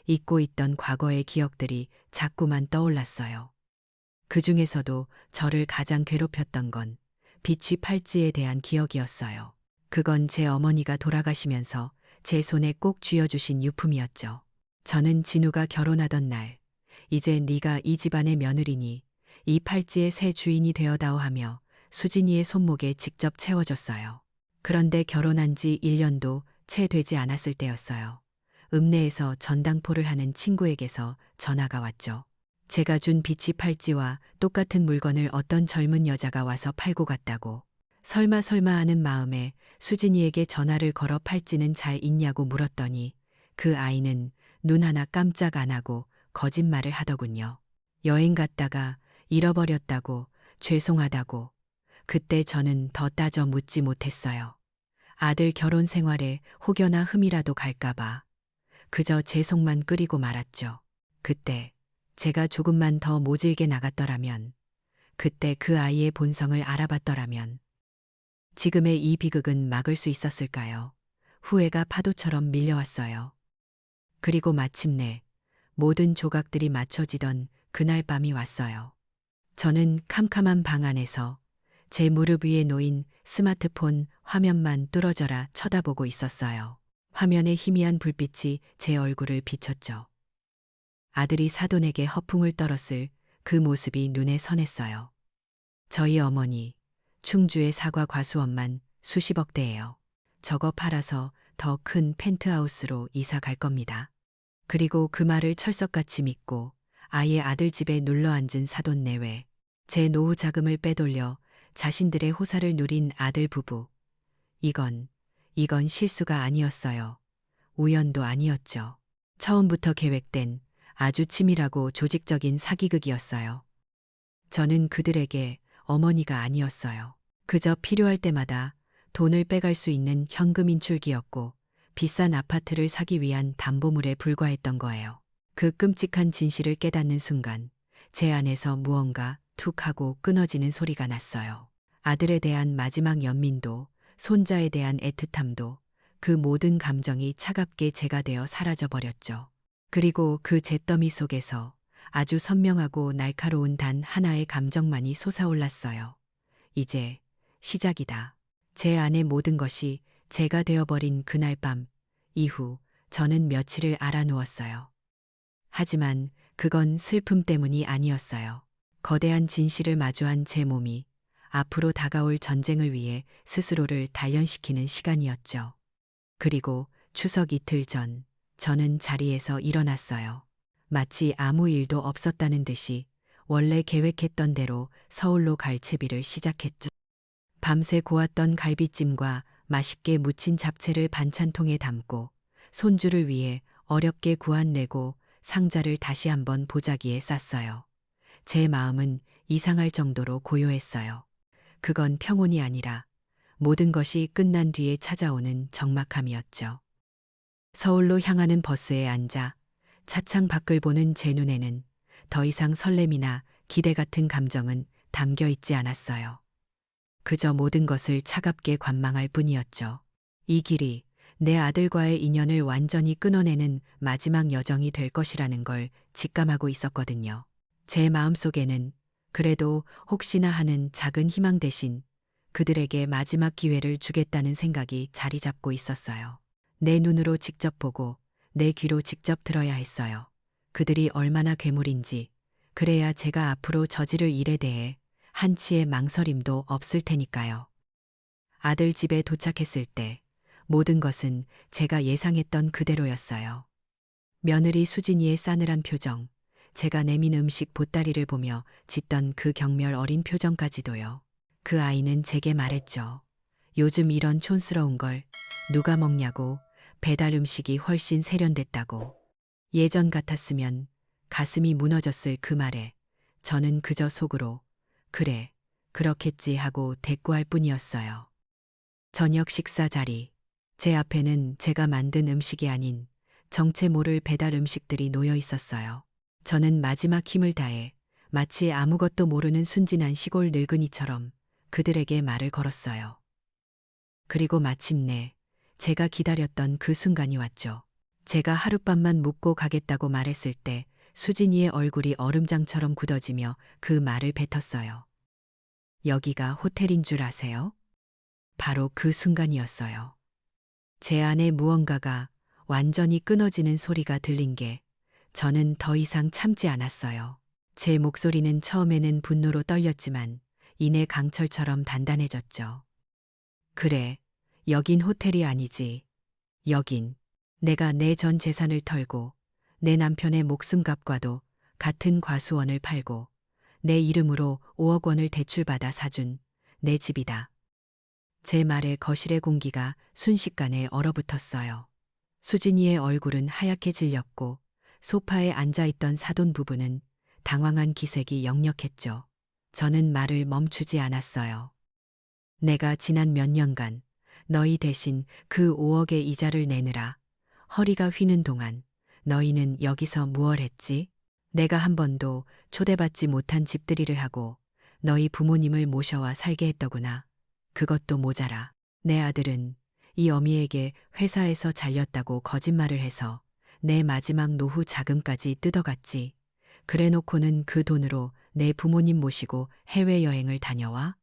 잊고 있던 과거의 기억들이 자꾸만 떠올랐어요. 그 중에서도 저를 가장 괴롭혔던 건 비취 팔찌에 대한 기억이었어요. 그건 제 어머니가 돌아가시면서 제 손에 꼭 쥐어주신 유품이었죠. 저는 진우가 결혼하던 날, 이제 네가 이 집안의 며느리니 이 팔찌의 새 주인이 되어다오 하며 수진이의 손목에 직접 채워줬어요. 그런데 결혼한 지 1년도 채 되지 않았을 때였어요. 읍내에서 전당포를 하는 친구에게서 전화가 왔죠. 제가 준 비치 팔찌와 똑같은 물건을 어떤 젊은 여자가 와서 팔고 갔다고. 설마 하는 마음에 수진이에게 전화를 걸어 팔찌는 잘 있냐고 물었더니 그 아이는 눈 하나 깜짝 안 하고 거짓말을 하더군요. 여행 갔다가 잃어버렸다고, 죄송하다고. 그때 저는 더 따져 묻지 못했어요. 아들 결혼 생활에 혹여나 흠이라도 갈까봐 그저 제 속만 끓이고 말았죠. 그때 제가 조금만 더 모질게 나갔더라면, 그때 그 아이의 본성을 알아봤더라면 지금의 이 비극은 막을 수 있었을까요? 후회가 파도처럼 밀려왔어요. 그리고 마침내 모든 조각들이 맞춰지던 그날 밤이 왔어요. 저는 캄캄한 방 안에서 제 무릎 위에 놓인 스마트폰 화면만 뚫어져라 쳐다보고 있었어요. 화면의 희미한 불빛이 제 얼굴을 비췄죠. 아들이 사돈에게 허풍을 떨었을 그 모습이 눈에 선했어요. 저희 어머니, 충주의 사과 과수원만 수십억 대예요. 저거 팔아서 더 큰 펜트하우스로 이사 갈 겁니다. 그리고 그 말을 철석같이 믿고 아예 아들 집에 눌러 앉은 사돈 내외, 제 노후 자금을 빼돌려 자신들의 호사를 누린 아들 부부. 이건 실수가 아니었어요. 우연도 아니었죠. 처음부터 계획된 아주 치밀하고 조직적인 사기극이었어요. 저는 그들에게 어머니가 아니었어요. 그저 필요할 때마다 돈을 빼갈 수 있는 현금 인출기였고 비싼 아파트를 사기 위한 담보물에 불과했던 거예요. 그 끔찍한 진실을 깨닫는 순간 제 안에서 무언가 툭 하고 끊어지는 소리가 났어요. 아들에 대한 마지막 연민도, 손자에 대한 애틋함도, 그 모든 감정이 차갑게 제가 되어 사라져버렸죠. 그리고 그 잿더미 속에서 아주 선명하고 날카로운 단 하나의 감정만이 솟아올랐어요. 이제 시작이다. 제 안의 모든 것이 제가 되어버린 그날 밤 이후 저는 며칠을 알아누웠어요. 하지만 그건 슬픔 때문이 아니었어요. 거대한 진실을 마주한 제 몸이 앞으로 다가올 전쟁을 위해 스스로를 단련시키는 시간이었죠. 그리고 추석 이틀 전 저는 자리에서 일어났어요. 마치 아무 일도 없었다는 듯이 원래 계획했던 대로 서울로 갈 채비를 시작했죠. 밤새 고았던 갈비찜과 맛있게 무친 잡채를 반찬통에 담고 손주를 위해 어렵게 구한 레고 상자를 다시 한번 보자기에 쌌어요. 제 마음은 이상할 정도로 고요했어요. 그건 평온이 아니라 모든 것이 끝난 뒤에 찾아오는 적막함이었죠. 서울로 향하는 버스에 앉아 차창 밖을 보는 제 눈에는 더 이상 설렘이나 기대 같은 감정은 담겨 있지 않았어요. 그저 모든 것을 차갑게 관망할 뿐이었죠. 이 길이 내 아들과의 인연을 완전히 끊어내는 마지막 여정이 될 것이라는 걸 직감하고 있었거든요. 제 마음속에는 그래도 혹시나 하는 작은 희망 대신 그들에게 마지막 기회를 주겠다는 생각이 자리 잡고 있었어요. 내 눈으로 직접 보고 내 귀로 직접 들어야 했어요. 그들이 얼마나 괴물인지, 그래야 제가 앞으로 저지를 일에 대해 한치의 망설임도 없을 테니까요. 아들 집에 도착했을 때 모든 것은 제가 예상했던 그대로였어요. 며느리 수진이의 싸늘한 표정, 제가 내민 음식 보따리를 보며 짓던 그 경멸 어린 표정까지도요. 그 아이는 제게 말했죠. 요즘 이런 촌스러운 걸 누가 먹냐고, 배달 음식이 훨씬 세련됐다고. 예전 같았으면 가슴이 무너졌을 그 말에 저는 그저 속으로 그래, 그렇겠지 하고 대꾸할 뿐이었어요. 저녁 식사 자리. 제 앞에는 제가 만든 음식이 아닌 정체 모를 배달 음식들이 놓여 있었어요. 저는 마지막 힘을 다해 마치 아무것도 모르는 순진한 시골 늙은이처럼 그들에게 말을 걸었어요. 그리고 마침내 제가 기다렸던 그 순간이 왔죠. 제가 하룻밤만 묵고 가겠다고 말했을 때 수진이의 얼굴이 얼음장처럼 굳어지며 그 말을 뱉었어요. 여기가 호텔인 줄 아세요? 바로 그 순간이었어요. 제 안에 무언가가 완전히 끊어지는 소리가 들린 게 저는 더 이상 참지 않았어요. 제 목소리는 처음에는 분노로 떨렸지만 이내 강철처럼 단단해졌죠. 그래, 여긴 호텔이 아니지. 여긴 내가 내 전 재산을 털고 내 남편의 목숨값과도 같은 과수원을 팔고 내 이름으로 5억 원을 대출받아 사준 내 집이다. 제 말에 거실의 공기가 순식간에 얼어붙었어요. 수진이의 얼굴은 하얗게 질렸고 소파에 앉아있던 사돈 부부는 당황한 기색이 역력했죠. 저는 말을 멈추지 않았어요. 내가 지난 몇 년간 너희 대신 그 5억의 이자를 내느라 허리가 휘는 동안 너희는 여기서 무얼 했지? 내가 한 번도 초대받지 못한 집들이를 하고 너희 부모님을 모셔와 살게 했더구나. 그것도 모자라. 내 아들은 이 어미에게 회사에서 잘렸다고 거짓말을 해서 내 마지막 노후 자금까지 뜯어갔지. 그래놓고는 그 돈으로 내 부모님 모시고 해외여행을 다녀와?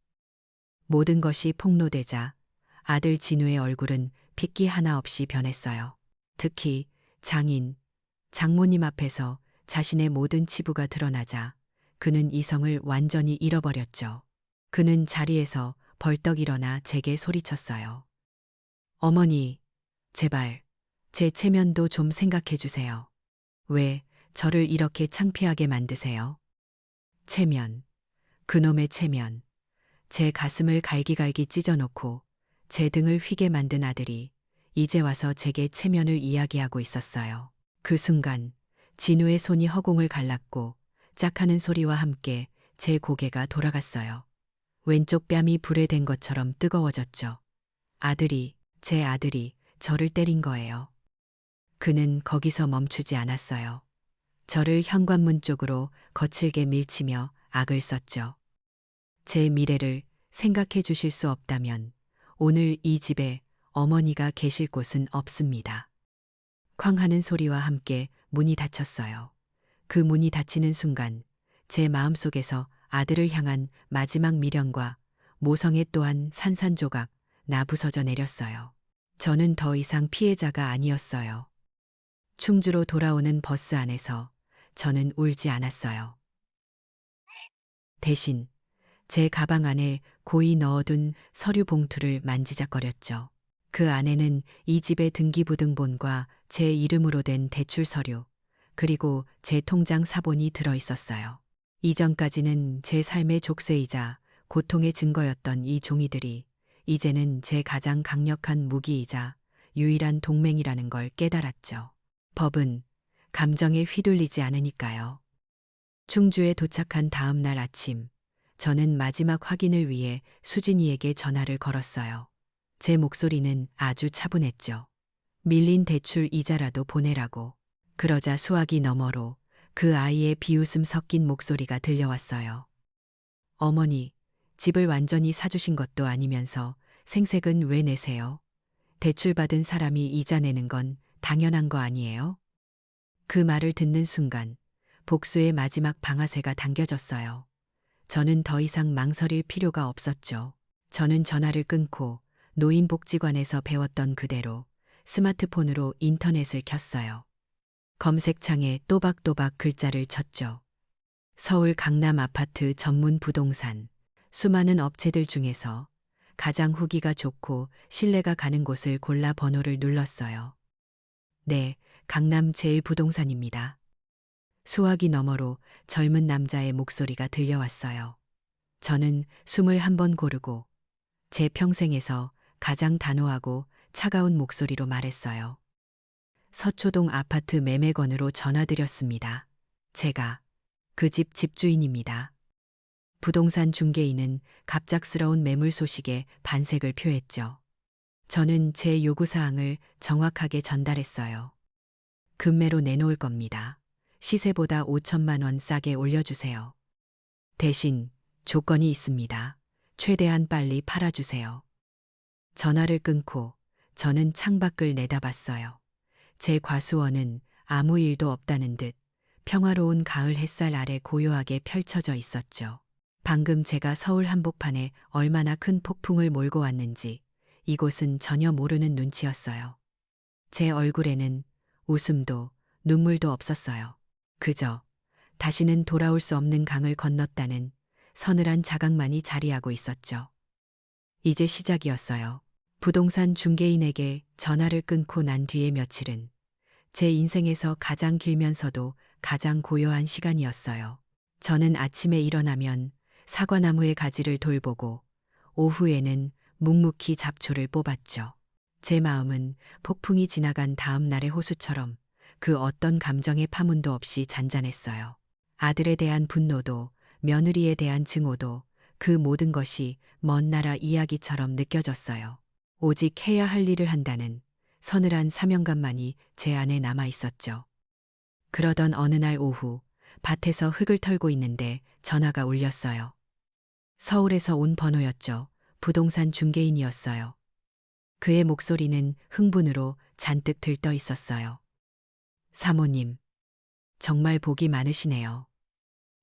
모든 것이 폭로되자 아들 진우의 얼굴은 핏기 하나 없이 변했어요. 특히 장모님 앞에서 자신의 모든 치부가 드러나자 그는 이성을 완전히 잃어버렸죠. 그는 자리에서 벌떡 일어나 제게 소리쳤어요. 어머니, 제발 제 체면도 좀 생각해 주세요. 왜 저를 이렇게 창피하게 만드세요? 체면, 그놈의 체면. 제 가슴을 갈기갈기 찢어놓고 제 등을 휘게 만든 아들이 이제 와서 제게 체면을 이야기하고 있었어요. 그 순간 진우의 손이 허공을 갈랐고 짝하는 소리와 함께 제 고개가 돌아갔어요. 왼쪽 뺨이 불에 댄 것처럼 뜨거워졌죠. 제 아들이 저를 때린 거예요. 그는 거기서 멈추지 않았어요. 저를 현관문 쪽으로 거칠게 밀치며 악을 썼죠. 제 미래를 생각해 주실 수 없다면 오늘 이 집에 어머니가 계실 곳은 없습니다. 쾅 하는 소리와 함께 문이 닫혔어요. 그 문이 닫히는 순간 제 마음속에서 아들을 향한 마지막 미련과 모성애 또한 산산조각 나부서져 내렸어요. 저는 더 이상 피해자가 아니었어요. 충주로 돌아오는 버스 안에서 저는 울지 않았어요. 대신 제 가방 안에 고이 넣어둔 서류 봉투를 만지작거렸죠. 그 안에는 이 집의 등기부등본과 제 이름으로 된 대출 서류, 그리고 제 통장 사본이 들어 있었어요. 이전까지는 제 삶의 족쇄이자 고통의 증거였던 이 종이들이 이제는 제 가장 강력한 무기이자 유일한 동맹이라는 걸 깨달았죠. 법은 감정에 휘둘리지 않으니까요. 충주에 도착한 다음 날 아침, 저는 마지막 확인을 위해 수진이에게 전화를 걸었어요. 제 목소리는 아주 차분했죠. 밀린 대출 이자라도 보내라고. 그러자 수화기 너머로 그 아이의 비웃음 섞인 목소리가 들려왔어요. 어머니, 집을 완전히 사주신 것도 아니면서 생색은 왜 내세요? 대출받은 사람이 이자 내는 건 당연한 거 아니에요? 그 말을 듣는 순간 복수의 마지막 방아쇠가 당겨졌어요. 저는 더 이상 망설일 필요가 없었죠. 저는 전화를 끊고 노인복지관에서 배웠던 그대로 스마트폰으로 인터넷을 켰어요. 검색창에 또박또박 글자를 쳤죠. 서울 강남 아파트 전문 부동산. 수많은 업체들 중에서 가장 후기가 좋고 신뢰가 가는 곳을 골라 번호를 눌렀어요. 네, 강남 제1부동산입니다. 수화기 너머로 젊은 남자의 목소리가 들려왔어요. 저는 21번 고르고 제 평생에서 가장 단호하고 차가운 목소리로 말했어요. 서초동 아파트 매매건으로 전화드렸습니다. 제가 그 집 집주인입니다. 부동산 중개인은 갑작스러운 매물 소식에 반색을 표했죠. 저는 제 요구사항을 정확하게 전달했어요. 금매로 내놓을 겁니다. 시세보다 5천만 원 싸게 올려주세요. 대신 조건이 있습니다. 최대한 빨리 팔아주세요. 전화를 끊고 저는 창밖을 내다봤어요. 제 과수원은 아무 일도 없다는 듯 평화로운 가을 햇살 아래 고요하게 펼쳐져 있었죠. 방금 제가 서울 한복판에 얼마나 큰 폭풍을 몰고 왔는지 이곳은 전혀 모르는 눈치였어요. 제 얼굴에는 웃음도 눈물도 없었어요. 그저 다시는 돌아올 수 없는 강을 건넜다는 서늘한 자각만이 자리하고 있었죠. 이제 시작이었어요. 부동산 중개인에게 전화를 끊고 난 뒤의 며칠은 제 인생에서 가장 길면서도 가장 고요한 시간이었어요. 저는 아침에 일어나면 사과나무의 가지를 돌보고 오후에는 묵묵히 잡초를 뽑았죠. 제 마음은 폭풍이 지나간 다음 날의 호수처럼 그 어떤 감정의 파문도 없이 잔잔했어요. 아들에 대한 분노도 며느리에 대한 증오도 그 모든 것이 먼 나라 이야기처럼 느껴졌어요. 오직 해야 할 일을 한다는 서늘한 사명감만이 제 안에 남아 있었죠. 그러던 어느 날 오후 밭에서 흙을 털고 있는데 전화가 울렸어요. 서울에서 온 번호였죠. 부동산 중개인이었어요. 그의 목소리는 흥분으로 잔뜩 들떠 있었어요. 사모님, 정말 복이 많으시네요.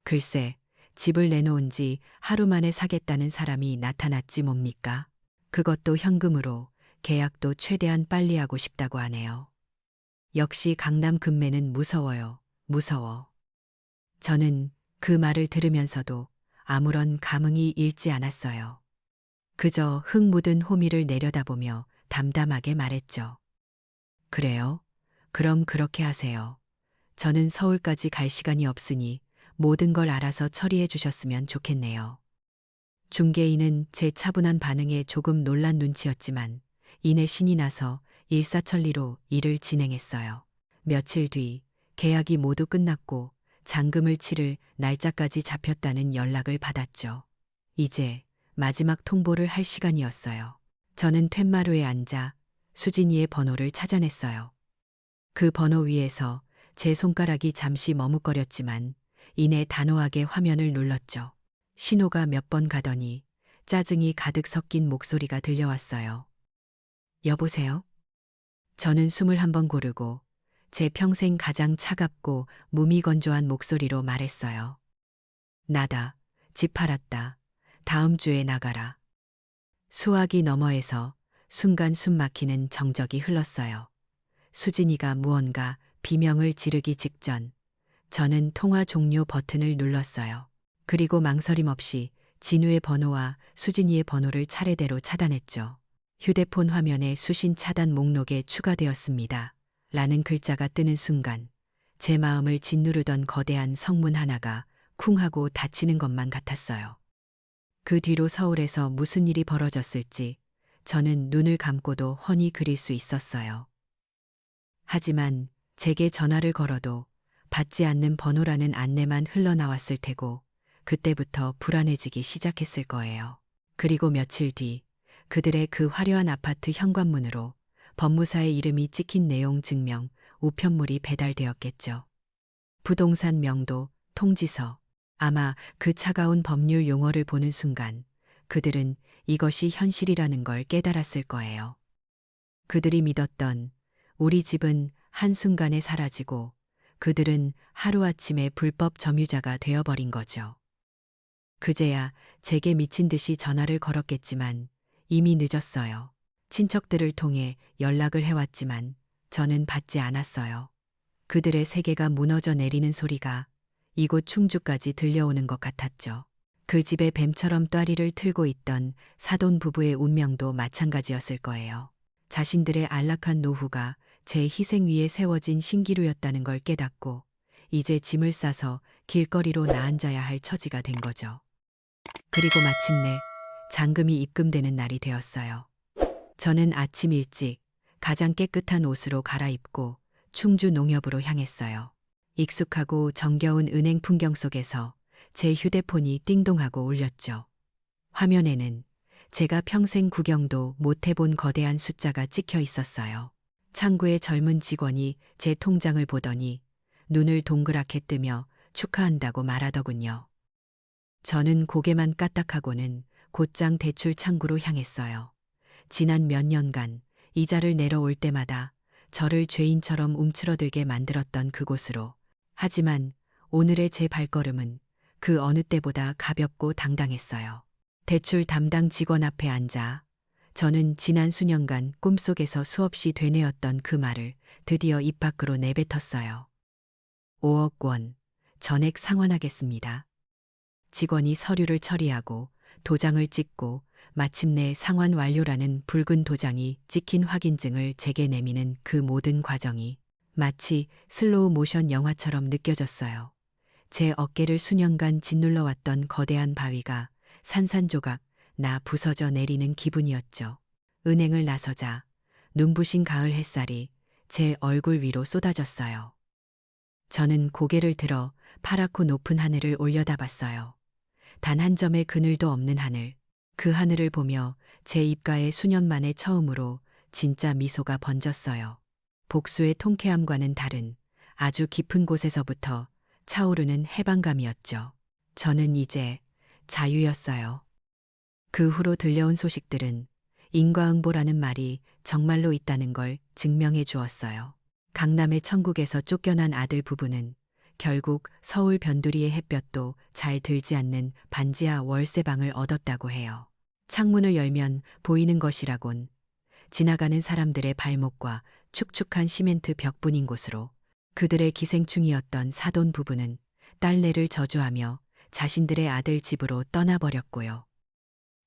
글쎄, 집을 내놓은 지 하루 만에 사겠다는 사람이 나타났지 뭡니까? 그것도 현금으로 계약도 최대한 빨리 하고 싶다고 하네요. 역시 강남 금매는 무서워요. 무서워. 저는 그 말을 들으면서도 아무런 감흥이 일지 않았어요. 그저 흙 묻은 호미를 내려다보며 담담하게 말했죠. 그래요? 그럼 그렇게 하세요. 저는 서울까지 갈 시간이 없으니 모든 걸 알아서 처리해 주셨으면 좋겠네요. 중개인은 제 차분한 반응에 조금 놀란 눈치였지만 이내 신이 나서 일사천리로 일을 진행했어요. 며칠 뒤 계약이 모두 끝났고 잔금을 치를 날짜까지 잡혔다는 연락을 받았죠. 이제 마지막 통보를 할 시간이었어요. 저는 툇마루에 앉아 수진이의 번호를 찾아냈어요. 그 번호 위에서 제 손가락이 잠시 머뭇거렸지만 이내 단호하게 화면을 눌렀죠. 신호가 몇 번 가더니 짜증이 가득 섞인 목소리가 들려왔어요. 여보세요? 저는 21번 고르고 제 평생 가장 차갑고 무미건조한 목소리로 말했어요. 나다. 집 팔았다. 다음 주에 나가라. 수화기 너머에서 순간 숨 막히는 정적이 흘렀어요. 수진이가 무언가 비명을 지르기 직전 저는 통화 종료 버튼을 눌렀어요. 그리고 망설임 없이 진우의 번호와 수진이의 번호를 차례대로 차단했죠. 휴대폰 화면에 수신 차단 목록에 추가되었습니다. 라는 글자가 뜨는 순간 제 마음을 짓누르던 거대한 성문 하나가 쿵 하고 닫히는 것만 같았어요. 그 뒤로 서울에서 무슨 일이 벌어졌을지 저는 눈을 감고도 훤히 그릴 수 있었어요. 하지만 제게 전화를 걸어도 받지 않는 번호라는 안내만 흘러나왔을 테고 그때부터 불안해지기 시작했을 거예요. 그리고 며칠 뒤 그들의 그 화려한 아파트 현관문으로 법무사의 이름이 찍힌 내용 증명 우편물이 배달되었겠죠. 부동산 명도, 통지서. 아마 그 차가운 법률 용어를 보는 순간 그들은 이것이 현실이라는 걸 깨달았을 거예요. 그들이 믿었던 우리 집은 한순간에 사라지고 그들은 하루아침에 불법 점유자가 되어버린 거죠. 그제야 제게 미친 듯이 전화를 걸었겠지만 이미 늦었어요. 친척들을 통해 연락을 해왔지만 저는 받지 않았어요. 그들의 세계가 무너져 내리는 소리가 이곳 충주까지 들려오는 것 같았죠. 그 집에 뱀처럼 또아리를 틀고 있던 사돈 부부의 운명도 마찬가지였을 거예요. 자신들의 안락한 노후가 제 희생 위에 세워진 신기루였다는 걸 깨닫고 이제 짐을 싸서 길거리로 나앉아야 할 처지가 된 거죠. 그리고 마침내 잔금이 입금되는 날이 되었어요. 저는 아침 일찍 가장 깨끗한 옷으로 갈아입고 충주 농협으로 향했어요. 익숙하고 정겨운 은행 풍경 속에서 제 휴대폰이 띵동하고 울렸죠. 화면에는 제가 평생 구경도 못 해본 거대한 숫자가 찍혀 있었어요. 창구의 젊은 직원이 제 통장을 보더니 눈을 동그랗게 뜨며 축하한다고 말하더군요. 저는 고개만 까딱하고는 곧장 대출 창구로 향했어요. 지난 몇 년간 이자를 내려올 때마다 저를 죄인처럼 움츠러들게 만들었던 그곳으로. 하지만 오늘의 제 발걸음은 그 어느 때보다 가볍고 당당했어요. 대출 담당 직원 앞에 앉아 저는 지난 수년간 꿈속에서 수없이 되뇌었던 그 말을 드디어 입 밖으로 내뱉었어요. 5억 원, 전액 상환하겠습니다. 직원이 서류를 처리하고 도장을 찍고 마침내 상환 완료라는 붉은 도장이 찍힌 확인증을 제게 내미는 그 모든 과정이 마치 슬로우 모션 영화처럼 느껴졌어요. 제 어깨를 수년간 짓눌러왔던 거대한 바위가 산산조각 나 부서져 내리는 기분이었죠. 은행을 나서자 눈부신 가을 햇살이 제 얼굴 위로 쏟아졌어요. 저는 고개를 들어 파랗고 높은 하늘을 올려다봤어요. 단 한 점의 그늘도 없는 하늘. 그 하늘을 보며 제 입가에 수년 만에 처음으로 진짜 미소가 번졌어요. 복수의 통쾌함과는 다른 아주 깊은 곳에서부터 차오르는 해방감이었죠. 저는 이제 자유였어요. 그 후로 들려온 소식들은 인과응보라는 말이 정말로 있다는 걸 증명해 주었어요. 강남의 천국에서 쫓겨난 아들 부부는 결국 서울 변두리의 햇볕도 잘 들지 않는 반지하 월세방을 얻었다고 해요. 창문을 열면 보이는 것이라곤 지나가는 사람들의 발목과 축축한 시멘트 벽뿐인 곳으로. 그들의 기생충이었던 사돈 부부는 딸내를 저주하며 자신들의 아들 집으로 떠나버렸고요.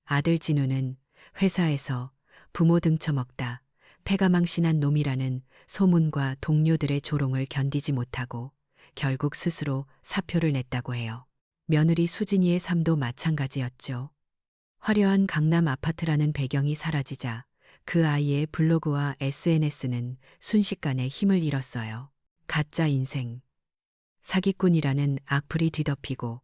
아들 진우는 회사에서 부모 등쳐먹다 패가망신한 놈이라는 소문과 동료들의 조롱을 견디지 못하고 결국 스스로 사표를 냈다고 해요. 며느리 수진이의 삶도 마찬가지였죠. 화려한 강남 아파트라는 배경이 사라지자 그 아이의 블로그와 SNS는 순식간에 힘을 잃었어요. 가짜 인생, 사기꾼이라는 악플이 뒤덮이고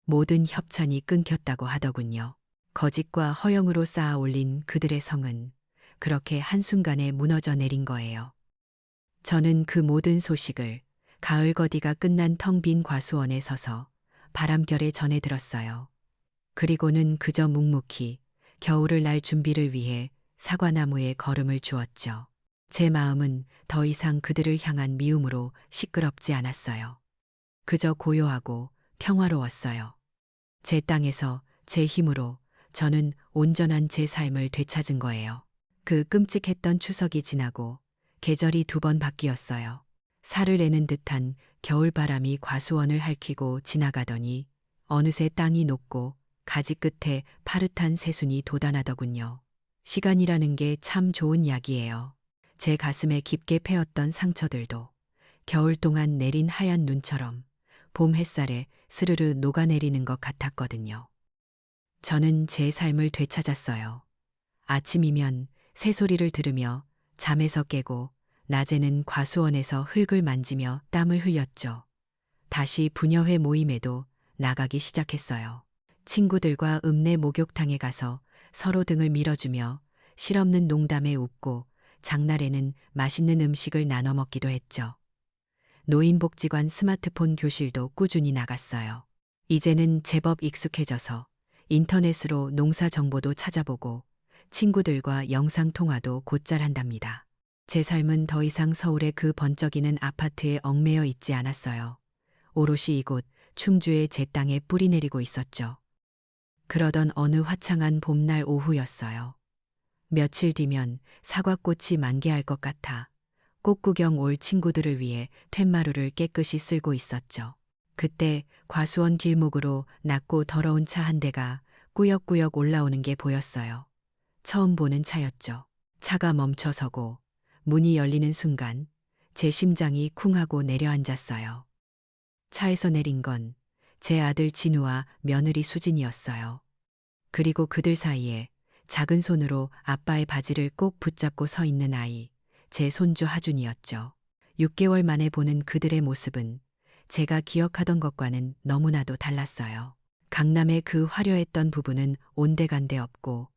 모든 협찬이 끊겼다고 하더군요. 거짓과 허영으로 쌓아 올린 그들의 성은 그렇게 한순간에 무너져 내린 거예요. 저는 그 모든 소식을 가을 거디가 끝난 텅 빈 과수원에 서서 바람결에 전해 들었어요. 그리고는 그저 묵묵히 겨울을 날 준비를 위해 사과나무에 걸음을 주었죠. 제 마음은 더 이상 그들을 향한 미움으로 시끄럽지 않았어요. 그저 고요하고 평화로웠어요. 제 땅에서 제 힘으로 저는 온전한 제 삶을 되찾은 거예요. 그 끔찍했던 추석이 지나고 계절이 2번 바뀌었어요. 살을 내는 듯한 겨울바람이 과수원을 핥히고 지나가더니 어느새 땅이 녹고 가지 끝에 파릇한 새순이 돋아나더군요. 시간이라는 게 참 좋은 약이에요. 제 가슴에 깊게 패였던 상처들도 겨울 동안 내린 하얀 눈처럼 봄 햇살에 스르르 녹아내리는 것 같았거든요. 저는 제 삶을 되찾았어요. 아침이면 새소리를 들으며 잠에서 깨고 낮에는 과수원에서 흙을 만지며 땀을 흘렸죠. 다시 부녀회 모임에도 나가기 시작했어요. 친구들과 읍내 목욕탕에 가서 서로 등을 밀어주며 실없는 농담에 웃고 장날에는 맛있는 음식을 나눠 먹기도 했죠. 노인복지관 스마트폰 교실도 꾸준히 나갔어요. 이제는 제법 익숙해져서 인터넷으로 농사 정보도 찾아보고 친구들과 영상통화도 곧잘 한답니다. 제 삶은 더 이상 서울의 그 번쩍이는 아파트에 얽매여 있지 않았어요. 오롯이 이곳 충주의 제 땅에 뿌리 내리고 있었죠. 그러던 어느 화창한 봄날 오후였어요. 며칠 뒤면 사과꽃이 만개할 것 같아 꽃 구경 올 친구들을 위해 툇마루를 깨끗이 쓸고 있었죠. 그때 과수원 길목으로 낮고 더러운 차 한 대가 꾸역꾸역 올라오는 게 보였어요. 처음 보는 차였죠. 차가 멈춰서고 문이 열리는 순간 제 심장이 쿵 하고 내려앉았어요. 차에서 내린 건 제 아들 진우와 며느리 수진이었어요. 그리고 그들 사이에 작은 손으로 아빠의 바지를 꼭 붙잡고 서 있는 아이, 제 손주 하준이었죠. 6개월 만에 보는 그들의 모습은 제가 기억하던 것과는 너무나도 달랐어요. 강남의 그 화려했던 부부는 온데간데 없고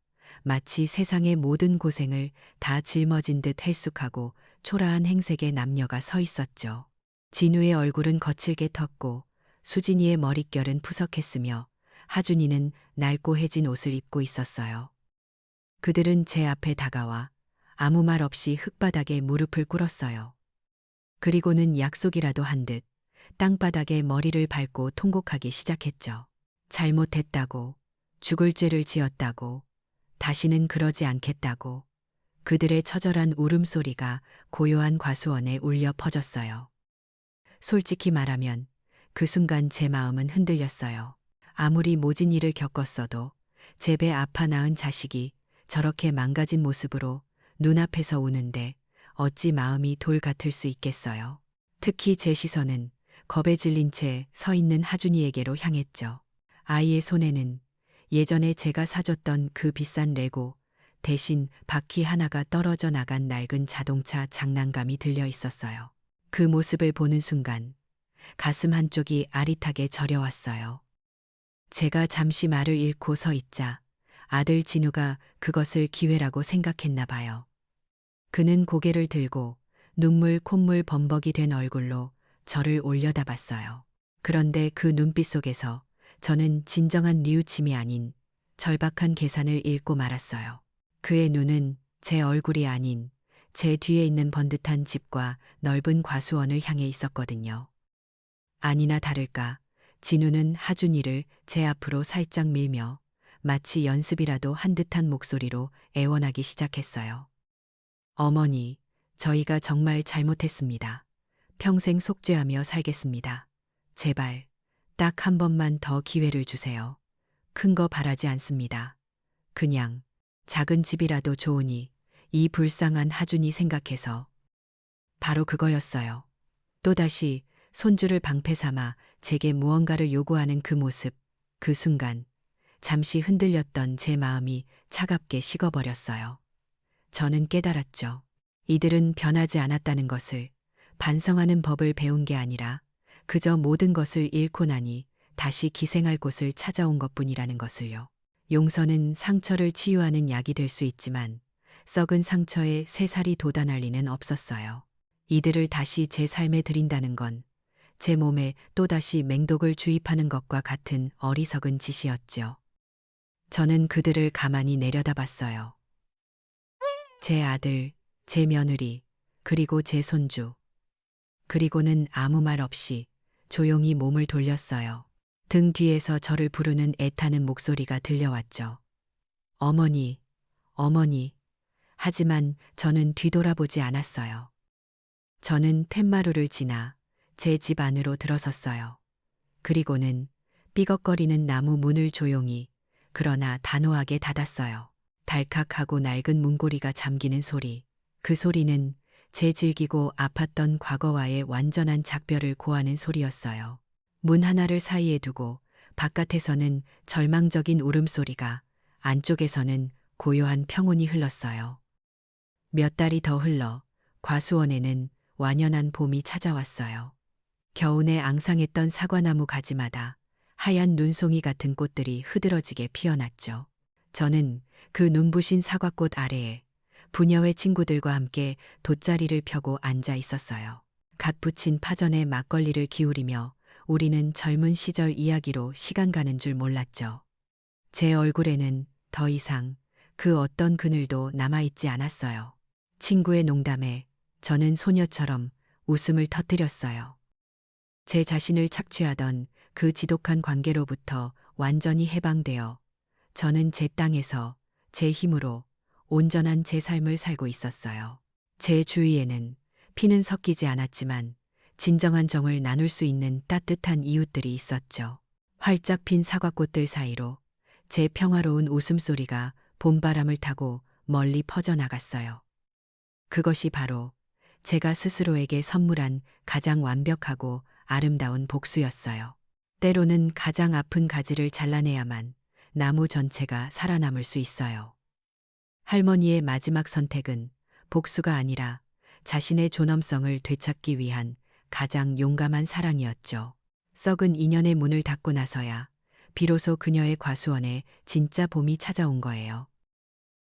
마치 세상의 모든 고생을 다 짊어진 듯 헬쑥하고 초라한 행색의 남녀가 서 있었죠. 진우의 얼굴은 거칠게 텄고 수진이의 머릿결은 푸석했으며 하준이는 낡고 해진 옷을 입고 있었어요. 그들은 제 앞에 다가와 아무 말 없이 흙바닥에 무릎을 꿇었어요. 그리고는 약속이라도 한 듯 땅바닥에 머리를 밟고 통곡하기 시작했죠. 잘못했다고, 죽을 죄를 지었다고, 다시는 그러지 않겠다고. 그들의 처절한 울음소리가 고요한 과수원에 울려 퍼졌어요. 솔직히 말하면 그 순간 제 마음은 흔들렸어요. 아무리 모진 일을 겪었어도 제 배 아파 낳은 자식이 저렇게 망가진 모습으로 눈앞에서 우는데 어찌 마음이 돌 같을 수 있겠어요. 특히 제 시선은 겁에 질린 채 서 있는 하준이에게로 향했죠. 아이의 손에는 예전에 제가 사줬던 그 비싼 레고 대신 바퀴 하나가 떨어져 나간 낡은 자동차 장난감이 들려 있었어요. 그 모습을 보는 순간 가슴 한쪽이 아릿하게 저려왔어요. 제가 잠시 말을 잃고 서 있자 아들 진우가 그것을 기회라고 생각했나 봐요. 그는 고개를 들고 눈물 콧물 범벅이 된 얼굴로 저를 올려다봤어요. 그런데 그 눈빛 속에서 저는 진정한 뉘우침이 아닌 절박한 계산을 읽고 말았어요. 그의 눈은 제 얼굴이 아닌 제 뒤에 있는 번듯한 집과 넓은 과수원을 향해 있었거든요. 아니나 다를까 진우는 하준이를 제 앞으로 살짝 밀며 마치 연습이라도 한 듯한 목소리로 애원하기 시작했어요. 어머니, 저희가 정말 잘못했습니다. 평생 속죄하며 살겠습니다. 제발, 딱 한 번만 더 기회를 주세요. 큰 거 바라지 않습니다. 그냥 작은 집이라도 좋으니 이 불쌍한 하준이 생각해서. 바로 그거였어요. 또다시 손주를 방패 삼아 제게 무언가를 요구하는 그 모습, 그 순간 잠시 흔들렸던 제 마음이 차갑게 식어버렸어요. 저는 깨달았죠. 이들은 변하지 않았다는 것을, 반성하는 법을 배운 게 아니라 그저 모든 것을 잃고 나니 다시 기생할 곳을 찾아온 것뿐이라는 것을요. 용서는 상처를 치유하는 약이 될 수 있지만 썩은 상처에 새살이 돋아날 리는 없었어요. 이들을 다시 제 삶에 들인다는 건 제 몸에 또다시 맹독을 주입하는 것과 같은 어리석은 짓이었죠. 저는 그들을 가만히 내려다봤어요. 제 아들, 제 며느리, 그리고 제 손주. 그리고는 아무 말 없이 조용히 몸을 돌렸어요. 등 뒤에서 저를 부르는 애타는 목소리가 들려왔죠. 어머니, 어머니. 하지만 저는 뒤돌아보지 않았어요. 저는 텐마루를 지나 제 집 안으로 들어섰어요. 그리고는 삐걱거리는 나무 문을 조용히 그러나 단호하게 닫았어요. 달칵하고 낡은 문고리가 잠기는 소리. 그 소리는 제 질기고 아팠던 과거와의 완전한 작별을 고하는 소리였어요. 문 하나를 사이에 두고 바깥에서는 절망적인 울음소리가, 안쪽에서는 고요한 평온이 흘렀어요. 몇 달이 더 흘러 과수원에는 완연한 봄이 찾아왔어요. 겨우내 앙상했던 사과나무 가지마다 하얀 눈송이 같은 꽃들이 흐드러지게 피어났죠. 저는 그 눈부신 사과꽃 아래에 부녀의 친구들과 함께 돗자리를 펴고 앉아 있었어요. 갓 부친 파전에 막걸리를 기울이며 우리는 젊은 시절 이야기로 시간 가는 줄 몰랐죠. 제 얼굴에는 더 이상 그 어떤 그늘도 남아있지 않았어요. 친구의 농담에 저는 소녀처럼 웃음을 터뜨렸어요. 제 자신을 착취하던 그 지독한 관계로부터 완전히 해방되어 저는 제 땅에서 제 힘으로 온전한 제 삶을 살고 있었어요. 제 주위에는 피는 섞이지 않았지만 진정한 정을 나눌 수 있는 따뜻한 이웃들이 있었죠. 활짝 핀 사과꽃들 사이로 제 평화로운 웃음소리가 봄바람을 타고 멀리 퍼져나갔어요. 그것이 바로 제가 스스로에게 선물한 가장 완벽하고 아름다운 복수였어요. 때로는 가장 아픈 가지를 잘라내야만 나무 전체가 살아남을 수 있어요. 할머니의 마지막 선택은 복수가 아니라 자신의 존엄성을 되찾기 위한 가장 용감한 사랑이었죠. 썩은 인연의 문을 닫고 나서야 비로소 그녀의 과수원에 진짜 봄이 찾아온 거예요.